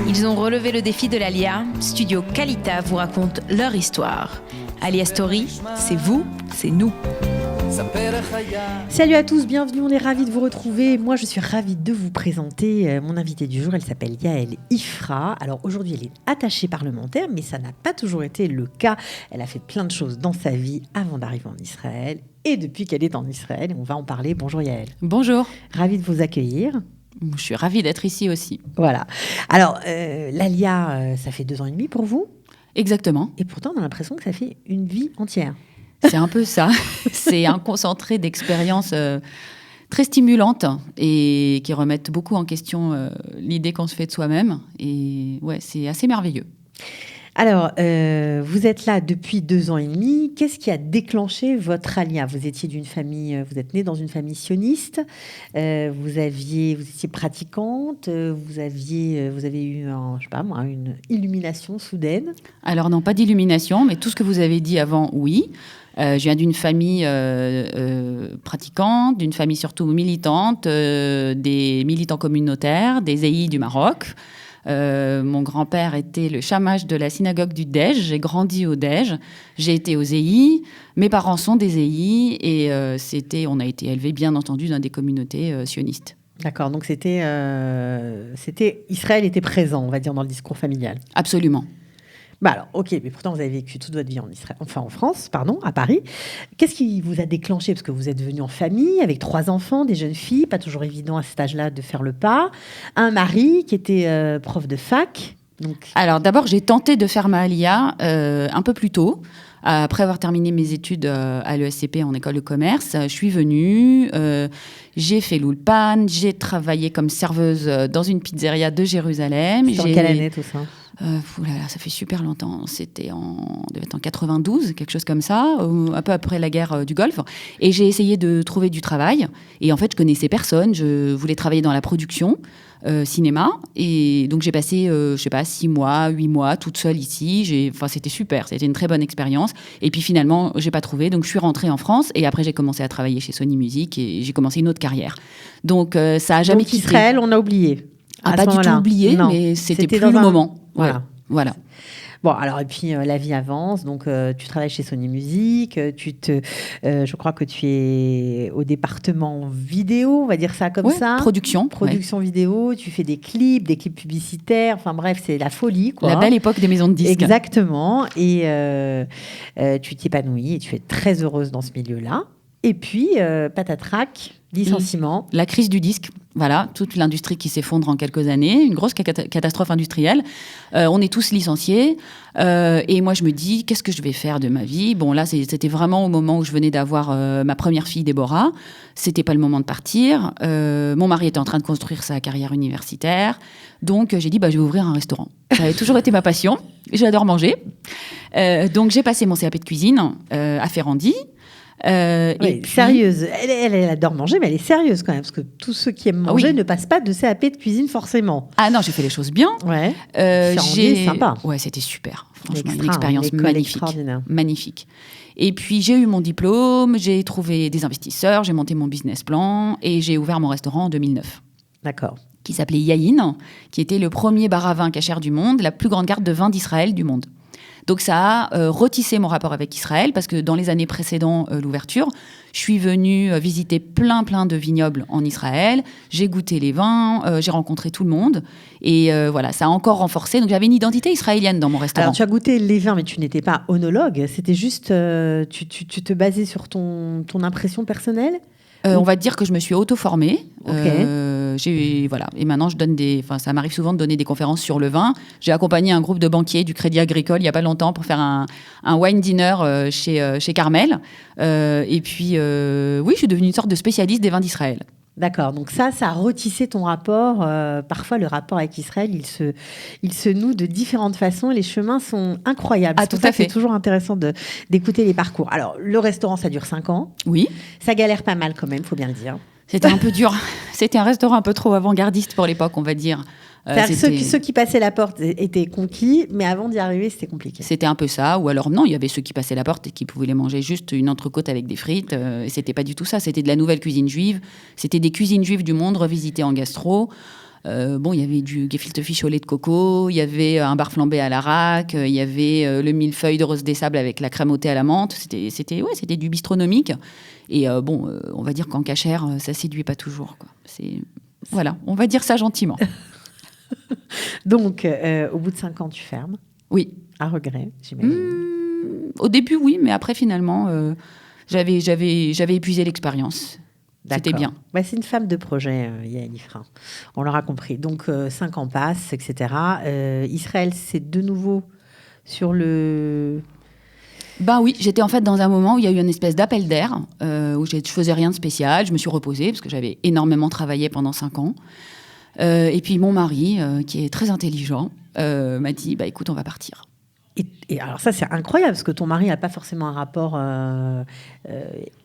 Ils ont relevé le défi de l'Alia. Studio Kalita vous raconte leur histoire. Alia Story, c'est vous, c'est nous. Salut à tous, bienvenue, on est ravis de vous retrouver. Moi, je suis ravie de vous présenter mon invitée du jour. Elle s'appelle Yael Ifra. Alors aujourd'hui, elle est attachée parlementaire, mais ça n'a pas toujours été le cas. Elle a fait plein de choses dans sa vie avant d'arriver en Israël. Et depuis qu'elle est en Israël, on va en parler. Bonjour Yael. Bonjour. Ravie de vous accueillir. Je suis ravie d'être ici aussi. Voilà. Alors, l'Alia, ça fait 2 ans et demi pour vous. Exactement. Et pourtant, on a l'impression que ça fait une vie entière. C'est un peu ça. C'est un concentré d'expériences très stimulantes et qui remettent beaucoup en question l'idée qu'on se fait de soi-même. Et ouais, c'est assez merveilleux. Alors, vous êtes là depuis 2 ans et demi. Qu'est-ce qui a déclenché votre alia ? Vous étiez vous êtes née dans une famille sioniste. Vous étiez pratiquante. Vous avez eu, une illumination soudaine. Alors non, pas d'illumination, mais tout ce que vous avez dit avant, oui. Je viens d'une famille pratiquante, d'une famille surtout militante, des militants communautaires, des EI du Maroc. Mon grand-père était le chamash de la synagogue du Dej. J'ai grandi au Dej. J'ai été aux EI. Mes parents sont des EI et on a été élevés, bien entendu, dans des communautés sionistes. D'accord, donc Israël était présent, on va dire, dans le discours familial. Absolument. Bah alors, ok, mais pourtant vous avez vécu toute votre vie en France, à Paris. Qu'est-ce qui vous a déclenché ? Parce que vous êtes venu en famille, avec 3 enfants, des jeunes filles, pas toujours évident à cet âge-là de faire le pas. Un mari qui était prof de fac. Alors d'abord, j'ai tenté de faire ma alia un peu plus tôt. Après avoir terminé mes études à l'ESCP en école de commerce, je suis venue, j'ai fait l'Ulpan, j'ai travaillé comme serveuse dans une pizzeria de Jérusalem. C'était en quelle année tout ça ? Ça fait super longtemps. Devait être en 92, quelque chose comme ça, un peu après la guerre du Golfe. Et j'ai essayé de trouver du travail. Et en fait, je connaissais personne. Je voulais travailler dans la production cinéma. Et donc, j'ai passé, 6 mois, 8 mois toute seule ici. C'était super. C'était une très bonne expérience. Et puis finalement, j'ai pas trouvé. Donc, je suis rentrée en France. Et après, j'ai commencé à travailler chez Sony Music et j'ai commencé une autre carrière. Donc, ça a jamais quitté. Israël, on a oublié. Pas du tout oublié, non, mais c'était plus le moment. Voilà. Bon, alors, et puis la vie avance. Donc, tu travailles chez Sony Music. Je crois que tu es au département vidéo, on va dire ça comme ça. Production vidéo. Tu fais des clips publicitaires. Enfin, bref, c'est la folie, quoi. La belle époque des maisons de disques. Exactement. Et tu t'épanouis et tu es très heureuse dans ce milieu-là. Et puis, patatrac, licenciement. La crise du disque, voilà, toute l'industrie qui s'effondre en quelques années, une grosse catastrophe industrielle. On est tous licenciés. Et moi, je me dis, qu'est-ce que je vais faire de ma vie ? Bon, là, c'était vraiment au moment où je venais d'avoir ma première fille, Déborah. C'était pas le moment de partir. Mon mari était en train de construire sa carrière universitaire. Donc, j'ai dit, je vais ouvrir un restaurant. Ça avait toujours été ma passion. J'adore manger. Donc, j'ai passé mon CAP de cuisine à Ferrandi. Oui, sérieuse. Elle adore manger, mais elle est sérieuse quand même, parce que tous ceux qui aiment manger ne passent pas de CAP de cuisine forcément. Ah non, j'ai fait les choses bien. Ouais. C'est sympa. Ouais, c'était super. Franchement, une expérience magnifique. Et puis j'ai eu mon diplôme, j'ai trouvé des investisseurs, j'ai monté mon business plan et j'ai ouvert mon restaurant en 2009. D'accord. Qui s'appelait Yayin, qui était le premier bar à vin cachère du monde, la plus grande carte de vin d'Israël du monde. Donc ça a retissé mon rapport avec Israël parce que dans les années précédant l'ouverture, je suis venue visiter plein de vignobles en Israël. J'ai goûté les vins, j'ai rencontré tout le monde. Et voilà, ça a encore renforcé. Donc j'avais une identité israélienne dans mon restaurant. Alors tu as goûté les vins, mais tu n'étais pas onologue. C'était juste, tu te basais sur ton impression personnelle ? On va dire que je me suis auto-formée. Okay. Et maintenant, ça m'arrive souvent de donner des conférences sur le vin. J'ai accompagné un groupe de banquiers du Crédit Agricole il n'y a pas longtemps pour faire un wine dinner chez Carmel. Et puis, je suis devenue une sorte de spécialiste des vins d'Israël. D'accord, donc ça a retissé ton rapport. Parfois, le rapport avec Israël, il se noue de différentes façons. Les chemins sont incroyables. Ah, tout à fait. C'est toujours intéressant d'écouter les parcours. Alors, le restaurant, ça dure 5 ans. Oui. Ça galère pas mal quand même, il faut bien le dire. C'était un peu dur. C'était un restaurant un peu trop avant-gardiste pour l'époque, on va dire. Ceux qui passaient la porte étaient conquis, mais avant d'y arriver, c'était compliqué. C'était un peu ça. Ou alors non, il y avait ceux qui passaient la porte et qui pouvaient les manger juste une entrecôte avec des frites. Et c'était pas du tout ça. C'était de la nouvelle cuisine juive. C'était des cuisines juives du monde revisitées en gastro. Il y avait du gefilte fish au lait de coco, il y avait un bar flambé à l'arac, il y avait le millefeuille de rose des sables avec la crème au thé à la menthe. C'était du bistronomique. Et on va dire qu'en cachère, ça séduit pas toujours, quoi. Voilà, on va dire ça gentiment. Donc, au bout de 5 ans, tu fermes. Oui. À regret, j'imagine. Au début, oui, mais après, finalement, j'avais épuisé l'expérience. C'était bien. Ouais, c'est une femme de projet, Yael Ifrin. On l'aura compris. Donc, 5 ans passent, etc. Israël, c'est de nouveau sur le... Oui, j'étais en fait dans un moment où il y a eu une espèce d'appel d'air, où je faisais rien de spécial. Je me suis reposée parce que j'avais énormément travaillé pendant 5 ans. Et puis mon mari, qui est très intelligent, m'a dit « écoute, on va partir ». Et alors ça, c'est incroyable, parce que ton mari n'a pas forcément un rapport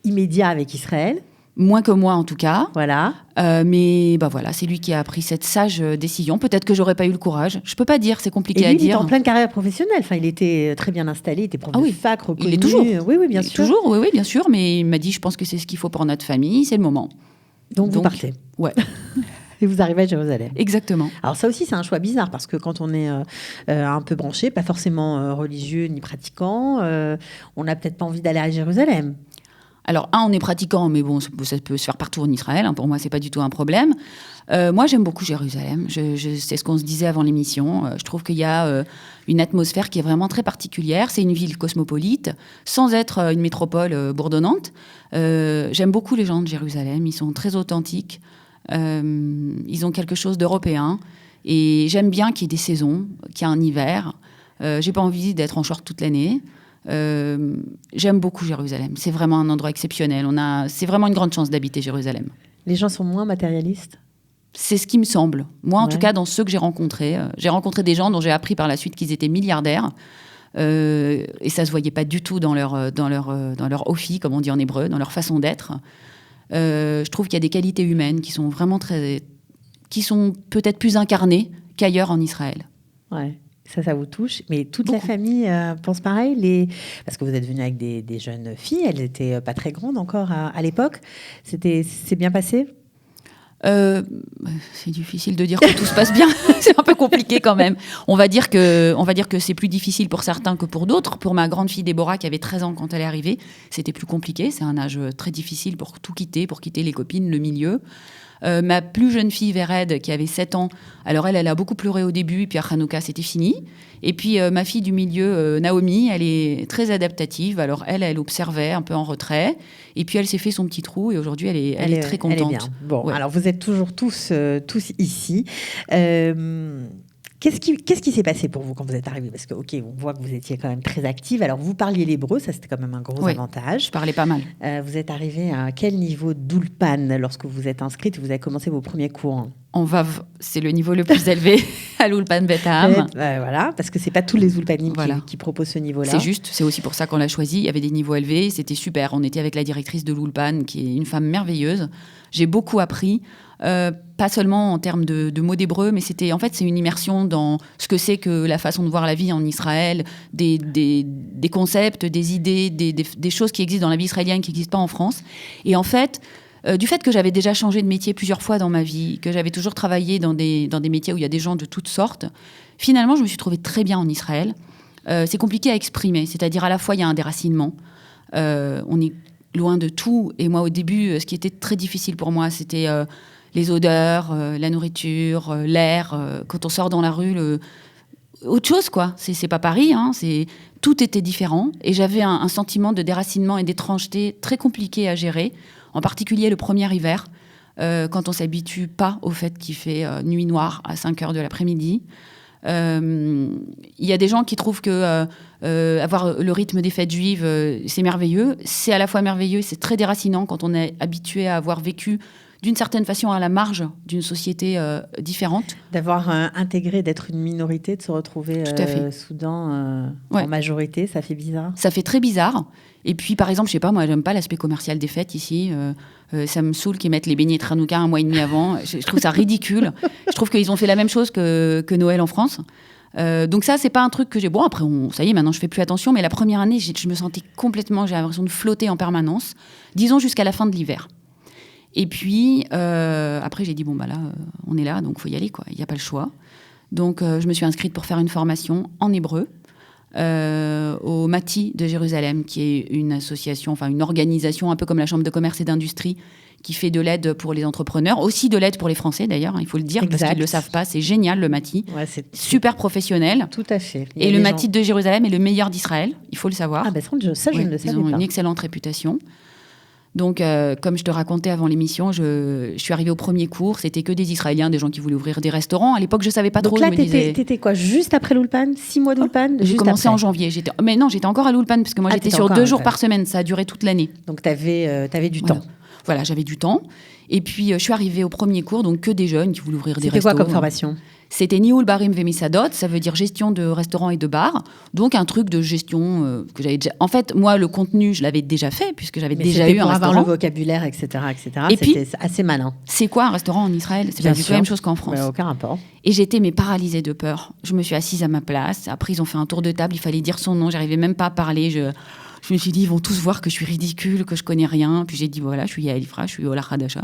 immédiat avec Israël. Moins que moi, en tout cas. Voilà. Mais voilà, c'est lui qui a pris cette sage décision. Peut-être que j'aurais pas eu le courage. Je peux pas dire, c'est compliqué à dire. Il était en pleine carrière professionnelle. Enfin, il était très bien installé, il était prof de fac, reconnu. Il est toujours. Oui, bien sûr. Toujours, oui, bien sûr. Mais il m'a dit, je pense que c'est ce qu'il faut pour notre famille, c'est le moment. Donc vous partez. Ouais. Et vous arrivez à Jérusalem. Exactement. Alors ça aussi, c'est un choix bizarre, parce que quand on est un peu branché, pas forcément religieux ni pratiquant, on n'a peut-être pas envie d'aller à Jérusalem. Alors, on est pratiquant, mais bon, ça peut se faire partout en Israël. Pour moi, c'est pas du tout un problème. Moi, j'aime beaucoup Jérusalem. C'est ce qu'on se disait avant l'émission. Je trouve qu'il y a une atmosphère qui est vraiment très particulière. C'est une ville cosmopolite, sans être une métropole bourdonnante. J'aime beaucoup les gens de Jérusalem. Ils sont très authentiques. Ils ont quelque chose d'européen. Et j'aime bien qu'il y ait des saisons, qu'il y ait un hiver. J'ai pas envie d'être en short toute l'année. J'aime beaucoup Jérusalem. C'est vraiment un endroit exceptionnel. C'est vraiment une grande chance d'habiter Jérusalem. Les gens sont moins matérialistes ? C'est ce qui me semble. Moi, en tout cas, dans ceux que j'ai rencontrés des gens dont j'ai appris par la suite qu'ils étaient milliardaires. Et ça se voyait pas du tout dans leur ophi, comme on dit en hébreu, dans leur façon d'être. Je trouve qu'il y a des qualités humaines qui sont vraiment qui sont peut-être plus incarnées qu'ailleurs en Israël. Ouais. Ça vous touche. Mais toute la famille pense pareil. Parce que vous êtes venu avec des jeunes filles. Elles n'étaient pas très grandes encore à l'époque. C'est bien passé ? C'est difficile de dire que tout se passe bien. C'est un peu compliqué quand même. On va dire que c'est plus difficile pour certains que pour d'autres. Pour ma grande fille Déborah, qui avait 13 ans quand elle est arrivée, c'était plus compliqué. C'est un âge très difficile pour tout quitter, pour quitter les copines, le milieu. Ma plus jeune fille, Véred, qui avait 7 ans, alors elle a beaucoup pleuré au début, et puis à Hanouka, c'était fini. Et puis ma fille du milieu, Naomi, elle est très adaptative. Alors elle observait un peu en retrait, et puis elle s'est fait son petit trou, et aujourd'hui, elle est très contente. Elle est bien. Bon, ouais. Alors vous êtes toujours tous ici. Qu'est-ce qui s'est passé pour vous quand vous êtes arrivée ? Parce que, OK, on voit que vous étiez quand même très active. Alors, vous parliez l'hébreu, ça, c'était quand même un gros avantage. Je parlais pas mal. Vous êtes arrivée à quel niveau d'Ulpan lorsque vous êtes inscrite et vous avez commencé vos premiers cours ? C'est le niveau le plus élevé à l'Ulpan Bet Ha'am. Voilà, parce que c'est pas tous les Ulpanim qui proposent ce niveau-là. C'est juste, c'est aussi pour ça qu'on l'a choisi. Il y avait des niveaux élevés, c'était super. On était avec la directrice de l'Ulpan, qui est une femme merveilleuse. J'ai beaucoup appris. Pas seulement en termes de mots d'hébreu, mais c'est une immersion dans ce que c'est que la façon de voir la vie en Israël, des concepts, des idées, des choses qui existent dans la vie israélienne qui n'existent pas en France. Et en fait, du fait que j'avais déjà changé de métier plusieurs fois dans ma vie, que j'avais toujours travaillé dans des métiers où il y a des gens de toutes sortes, finalement, je me suis trouvée très bien en Israël. C'est compliqué à exprimer, c'est-à-dire à la fois, il y a un déracinement. On est loin de tout. Et moi, au début, ce qui était très difficile pour moi, c'était les odeurs, la nourriture, l'air. Quand on sort dans la rue, autre chose, quoi. C'est pas Paris, hein. Tout était différent. Et j'avais un sentiment de déracinement et d'étrangeté très compliqué à gérer, en particulier le premier hiver, quand on s'habitue pas au fait qu'il fait nuit noire à 5 heures de l'après-midi. Il y a des gens qui trouvent que avoir le rythme des fêtes juives, c'est merveilleux. C'est à la fois merveilleux, c'est très déracinant quand on est habitué à avoir vécu d'une certaine façon à la marge d'une société différente. D'avoir intégré, d'être une minorité, de se retrouver Tout à fait. soudain Ouais. en majorité, ça fait bizarre. Ça fait très bizarre. Et puis, par exemple, je sais pas, moi, j'aime pas l'aspect commercial des fêtes ici. Ça me saoule qu'ils mettent les beignets Tranouka 1 mois et demi avant. Je trouve ça ridicule. Je trouve qu'ils ont fait la même chose que Noël en France. Donc ça, c'est pas un truc que j'ai... Bon, après, ça y est, maintenant, je fais plus attention. Mais la première année, je me sentais complètement... J'avais l'impression de flotter en permanence. Disons jusqu'à la fin de l'hiver. Et puis, après, j'ai dit, bon, bah là, on est là, donc il faut y aller, quoi. Il n'y a pas le choix. Donc, je me suis inscrite pour faire une formation en hébreu. Au Mati de Jérusalem, qui est une association, enfin une organisation un peu comme la Chambre de commerce et d'industrie, qui fait de l'aide pour les entrepreneurs, aussi de l'aide pour les Français d'ailleurs, il faut le dire, Exact. parce qu'ils ne le savent pas, c'est génial le Mati, Ouais, c'est super professionnel. tout à fait. Il y a Et le des Mati gens- de Jérusalem est le meilleur d'Israël, il faut le savoir. Ah ben ça, je Ouais, ne le ils savais ont pas. une excellente réputation. Donc, comme je te racontais avant l'émission, je suis arrivée au premier cours, c'était que des Israéliens, des gens qui voulaient ouvrir des restaurants. À l'époque, je ne savais pas Donc trop. là, je me disais... t'étais quoi, juste après l'Ulpan, 6 mois d'Ulpan? J'ai juste commencé après. en janvier. Mais non, j'étais encore à l'Ulpan, parce que moi, Ah, j'étais t'étais sur encore 2 à jours l'Ulpan. par semaine. Ça a duré toute l'année. Donc t'avais du Voilà. temps. Voilà, j'avais du temps. Et puis, je suis arrivée au premier cours, donc que des jeunes qui voulaient ouvrir des C'était restos. quoi comme formation? C'était Nihul Barim Vemisadot, ça veut dire gestion de restaurants et de bars. Donc, un truc de gestion que j'avais déjà... En fait, moi, le contenu, je l'avais déjà fait, puisque j'avais Mais déjà c'était eu un pour avoir restaurant. le vocabulaire, etc., etc. Et puis- C'était assez malin. C'est quoi un restaurant en Israël? C'est Bien pas du tout sûr. la même chose qu'en France. Ouais, aucun rapport. Et j'étais paralysée de peur. Je me suis assise à ma place. Après, ils ont fait un tour de table. Il fallait dire son nom. J'arrivais même pas à parler. Je me suis dit, ils vont tous voir que je suis ridicule, que je connais rien. Puis j'ai dit, voilà, je suis Yael Ifra, je suis Ola Hadasha.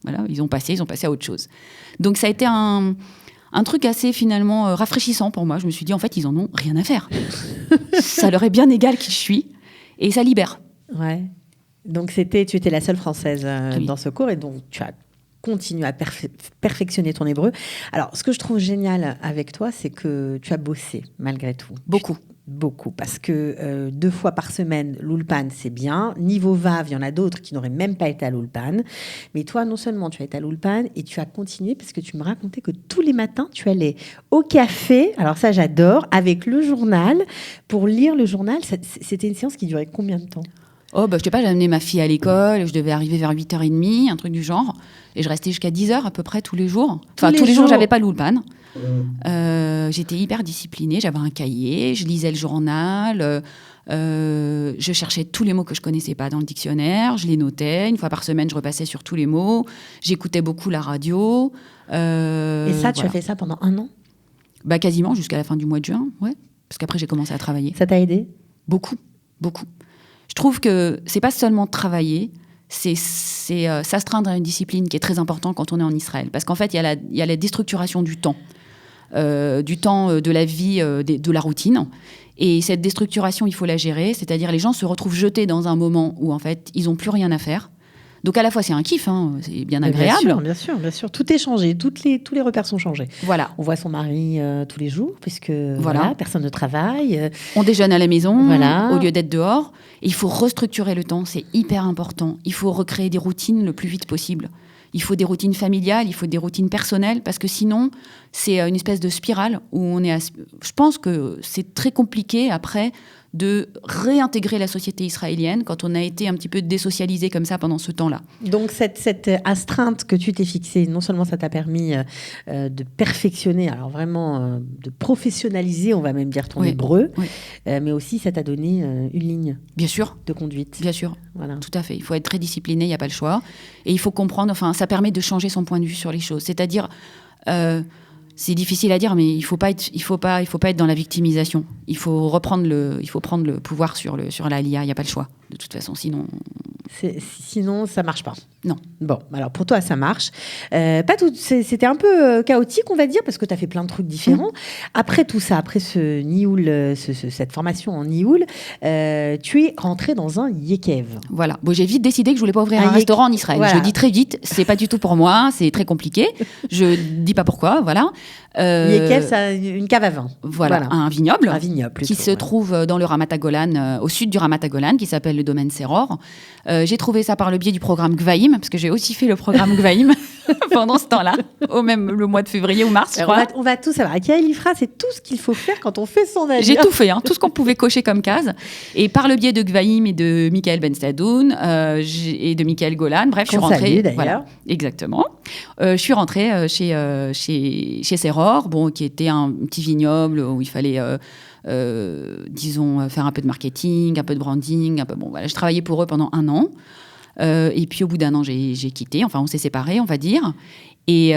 Voilà, ils ont passé à autre chose. Donc ça a été un truc assez finalement rafraîchissant pour moi. Je me suis dit, en fait, ils en ont rien à faire. Ça leur est bien égal qui je suis. Et ça libère. Ouais. Donc tu étais la seule française Oui. dans ce cours et donc tu as continué à perfectionner ton hébreu. Alors, ce que je trouve génial avec toi, c'est que tu as bossé malgré tout. Beaucoup. Beaucoup, parce que 2 fois par semaine, l'Ulpan, c'est bien. Niveau VAV, il y en a d'autres qui n'auraient même pas été à l'Ulpan. Mais toi, non seulement tu as été à l'Ulpan, et tu as continué, parce que tu me racontais que tous les matins, tu allais au café, alors ça j'adore, avec le journal, pour lire le journal. C'était une séance qui durait combien de temps? Oh, bah, je sais pas, j'ai amené ma fille à l'école, je devais arriver vers 8h30, un truc du genre. Et je restais jusqu'à 10h à peu près tous les jours. Enfin, tous les jours, j'avais pas l'Ulpan. J'étais hyper disciplinée, j'avais un cahier, je lisais le journal, je cherchais tous les mots que je connaissais pas dans le dictionnaire, je les notais, 1 fois par semaine, je repassais sur tous les mots, j'écoutais beaucoup la radio. Et ça, tu voilà. as fait ça pendant 1 an? Bah, quasiment jusqu'à la fin du mois de juin, ouais. Parce qu'après, j'ai commencé à travailler. Ça t'a aidé? Beaucoup, beaucoup. Je trouve que c'est pas seulement travailler, c'est s'astreindre à une discipline qui est très importante quand on est en Israël. Parce qu'en fait, il y a la déstructuration du temps de la vie, de la routine. Et cette déstructuration, il faut la gérer. C'est-à-dire, les gens se retrouvent jetés dans un moment où, en fait, ils n'ont plus rien à faire. Donc, à la fois, c'est un kiff, hein, c'est bien agréable. Bien sûr, bien sûr. Tout est changé, tous les repères sont changés. Voilà. On voit son mari tous les jours, puisque Voilà. personne ne travaille. On déjeune à la maison, Voilà. au lieu d'être dehors. Et il faut restructurer le temps, c'est hyper important. Il faut recréer des routines le plus vite possible. Il faut des routines familiales, il faut des routines personnelles, parce que sinon, c'est une espèce de spirale où on est... Je pense que c'est très compliqué, après, de réintégrer la société israélienne quand on a été un petit peu désocialisé comme ça pendant ce temps-là. Donc, cette astreinte que tu t'es fixée, non seulement ça t'a permis de perfectionner, alors vraiment de professionnaliser, on va même dire, ton Oui. hébreu, Oui. mais aussi ça t'a donné une ligne Bien sûr, de conduite. bien sûr. Voilà. Tout à fait. Il faut être très discipliné, il n'y a pas le choix. Et il faut comprendre, enfin, ça permet de changer son point de vue sur les choses. C'est-à-dire, c'est difficile à dire, mais il faut pas être dans la victimisation. Il faut prendre le pouvoir sur la LIA. Il n'y a pas le choix. De toute façon, sinon. Sinon, ça marche pas. Non. Bon, alors pour toi, ça marche. Pas tout. C'était un peu chaotique, on va dire, parce que tu as fait plein de trucs différents. Après tout ça, après ce Nihul, cette formation en Nihul, tu es rentré dans un Yekev. Voilà. Bon, j'ai vite décidé que je voulais pas ouvrir un Yek- restaurant en Israël. voilà. Je le dis très vite. C'est pas du tout pour moi. C'est très compliqué. Je dis pas pourquoi. Voilà. Yekev, c'est une cave à vin. Voilà. Un vignoble. Un vignoble, plutôt, qui se ouais. trouve dans le Ramat Golan, au sud du Ramat Golan, qui s'appelle le domaine Seror. J'ai trouvé ça par le biais du programme Gvaïm, parce que j'ai aussi fait le programme Gvaïm. pendant ce temps-là, le mois de février ou mars, je crois. On va tout savoir. Yael Ifra, c'est tout ce qu'il faut faire quand on fait son alia. J'ai tout fait, tout ce qu'on pouvait cocher comme case. Et par le biais de Gvaïm et de Michael Bensadoun et de Michael Golan, bref, je suis rentrée. Salue, d'ailleurs. Voilà, exactement. Je suis rentrée chez Seror, qui était un petit vignoble où il fallait, disons, faire un peu de marketing, un peu de branding. Voilà, je travaillais pour eux pendant 1 an. Et puis au bout d'1 an, j'ai quitté. Enfin, on s'est séparés, on va dire. Et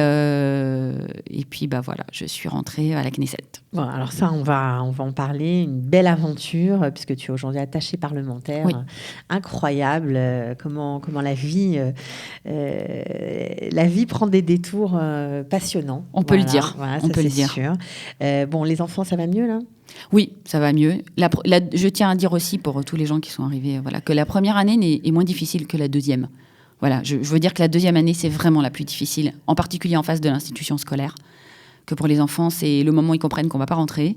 puis voilà, je suis rentrée à la Knesset. Bon, alors ça, on va en parler. Une belle aventure, puisque tu es aujourd'hui attachée parlementaire. Oui. Incroyable, comment la vie prend des détours passionnants. On peut le dire. Voilà, on ça, peut le c'est dire. sûr. Bon, les enfants, ça va mieux là ? Oui, ça va mieux. Je tiens à dire aussi pour tous les gens qui sont arrivés, que la première année est moins difficile que la deuxième. Voilà, je veux dire que la deuxième année, c'est vraiment la plus difficile, en particulier en face de l'institution scolaire. Que pour les enfants, c'est le moment où ils comprennent qu'on ne va pas rentrer,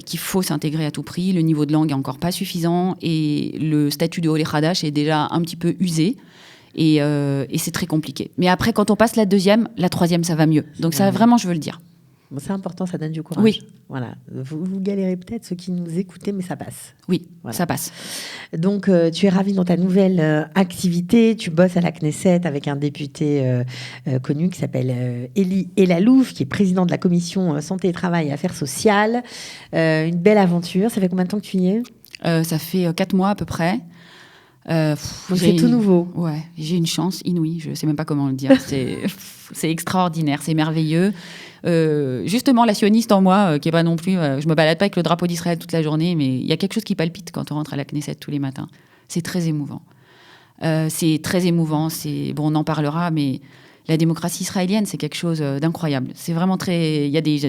qu'il faut s'intégrer à tout prix. Le niveau de langue est encore pas suffisant et le statut de Olé Khadash est déjà un petit peu usé. Et c'est très compliqué. Mais après, quand on passe la deuxième, la troisième, ça va mieux. Donc ça, vraiment, je veux le dire. Bon, c'est important, ça donne du courage. Oui. Voilà. Vous galérez peut-être, ceux qui nous écoutaient, mais ça passe. Oui, voilà. Ça passe. Donc, tu es ravie dans ta nouvelle activité. Tu bosses à la Knesset avec un député connu qui s'appelle Eli Elalouf, qui est président de la commission Santé et Travail et Affaires sociales. Une belle aventure. Ça fait combien de temps que tu y es ? Ça fait 4 mois à peu près. Donc c'est tout nouveau. Ouais, j'ai une chance inouïe, je ne sais même pas comment le dire. C'est extraordinaire, c'est merveilleux. Justement, la sioniste en moi, qui est pas non plus... je me balade pas avec le drapeau d'Israël toute la journée, mais il y a quelque chose qui palpite quand on rentre à la Knesset tous les matins. C'est très émouvant. Bon, on en parlera, mais la démocratie israélienne, c'est quelque chose d'incroyable. C'est vraiment très... Il y a des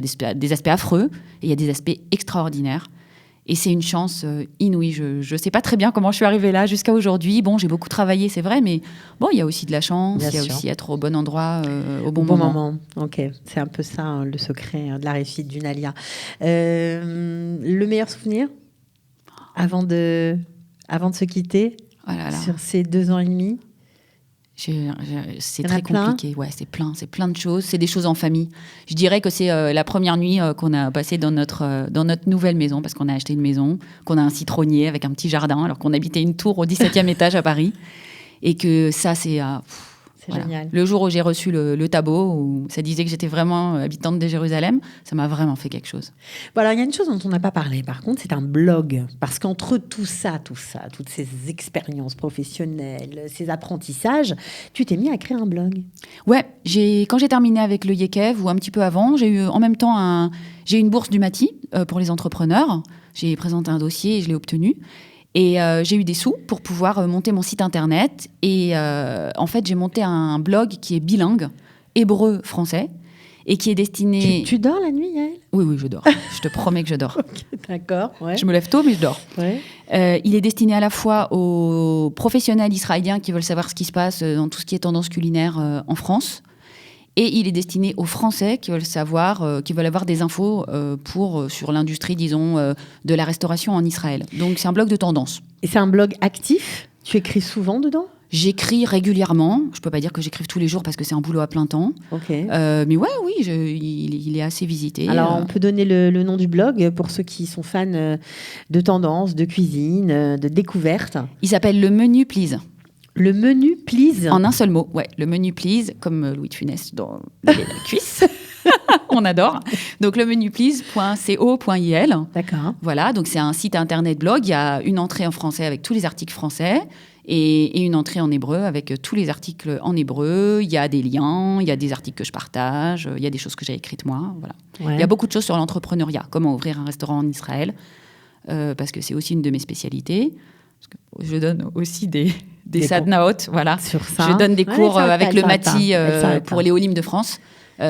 aspects affreux et il y a des aspects extraordinaires. Et c'est une chance inouïe. Je ne sais pas très bien comment je suis arrivée là jusqu'à aujourd'hui. Bon, j'ai beaucoup travaillé, c'est vrai, mais bon, il y a aussi de la chance, il y a aussi être au bon endroit, au bon moment. Ok, c'est un peu ça, le secret de la réussite d'une alia. Le meilleur souvenir avant de se quitter sur ces 2 ans et demi? C'est très compliqué. Ouais, c'est plein de choses. C'est des choses en famille. Je dirais que c'est la première nuit qu'on a passée dans notre nouvelle maison, parce qu'on a acheté une maison, qu'on a un citronnier avec un petit jardin, alors qu'on habitait une tour au 17e étage à Paris. Et que ça, c'est génial. Le jour où j'ai reçu le tableau, où ça disait que j'étais vraiment habitante de Jérusalem, ça m'a vraiment fait quelque chose. Bon, alors, il y a une chose dont on n'a pas parlé, par contre, c'est un blog. Parce qu'entre tout ça, toutes ces expériences professionnelles, ces apprentissages, tu t'es mis à créer un blog. Ouais, quand j'ai terminé avec le Yekev, ou un petit peu avant, j'ai eu en même temps j'ai eu une bourse du Mati pour les entrepreneurs. J'ai présenté un dossier et je l'ai obtenu. Et j'ai eu des sous pour pouvoir monter mon site internet. Et en fait, j'ai monté un blog qui est bilingue, hébreu-français, et qui est destiné... Tu dors la nuit, Yael ? Oui, je dors. Je te promets que je dors. Okay, d'accord. Ouais. Je me lève tôt, mais je dors. Ouais. Il est destiné à la fois aux professionnels israéliens qui veulent savoir ce qui se passe dans tout ce qui est tendance culinaire en France. Et il est destiné aux Français qui veulent savoir, qui veulent avoir des infos sur l'industrie, disons, de la restauration en Israël. Donc, c'est un blog de tendance. Et c'est un blog actif ? Tu écris souvent dedans ? J'écris régulièrement. Je ne peux pas dire que j'écrive tous les jours parce que c'est un boulot à plein temps. Okay. Mais oui, il est assez visité. Alors, on peut donner le nom du blog pour ceux qui sont fans de tendance, de cuisine, de découverte. Il s'appelle Le Menu Please. Le Menu Please. En un seul mot, ouais. Le Menu Please, comme Louis de Funès dans la cuisse. On adore. Donc, lemenuplease.co.il. D'accord. Voilà, donc c'est un site internet blog. Il y a une entrée en français avec tous les articles français et une entrée en hébreu avec tous les articles en hébreu. Il y a des liens, il y a des articles que je partage, il y a des choses que j'ai écrites moi. Voilà. Ouais. Il y a beaucoup de choses sur l'entrepreneuriat, comment ouvrir un restaurant en Israël, parce que c'est aussi une de mes spécialités. Parce que je donne aussi des sadnaot, voilà. Sur ça. Je donne des cours avec le Mati pour les Olim de France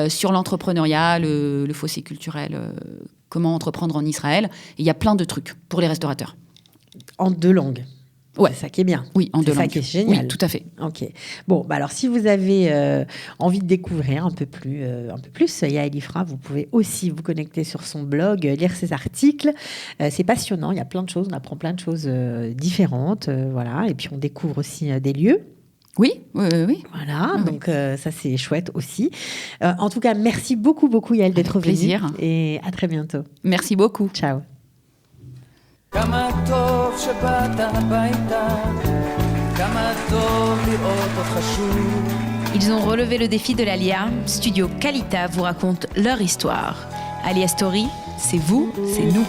sur l'entrepreneuriat, le fossé culturel, comment entreprendre en Israël. Et il y a plein de trucs pour les restaurateurs. En 2 langues. Ouais. C'est ça qui est bien. Oui, en 2 langues. C'est ça qui est génial. Oui, tout à fait. Ok. Bon, alors si vous avez envie de découvrir un peu plus Yael Ifra, vous pouvez aussi vous connecter sur son blog, lire ses articles. C'est passionnant. Il y a plein de choses. On apprend plein de choses différentes. Voilà. Et puis on découvre aussi des lieux. Oui, oui, oui, oui. Voilà, Oui. donc ça c'est chouette aussi. En tout cas, merci beaucoup, Yael, d'être venue. plaisir. Et à très bientôt. Merci beaucoup. Ciao. כמה טוב שבאת הביתה, כמה טוב לראות אותך שוב. Ils ont relevé le défi de l'Alia. Studio Kalita vous raconte leur histoire. Alia Story, c'est vous, c'est nous.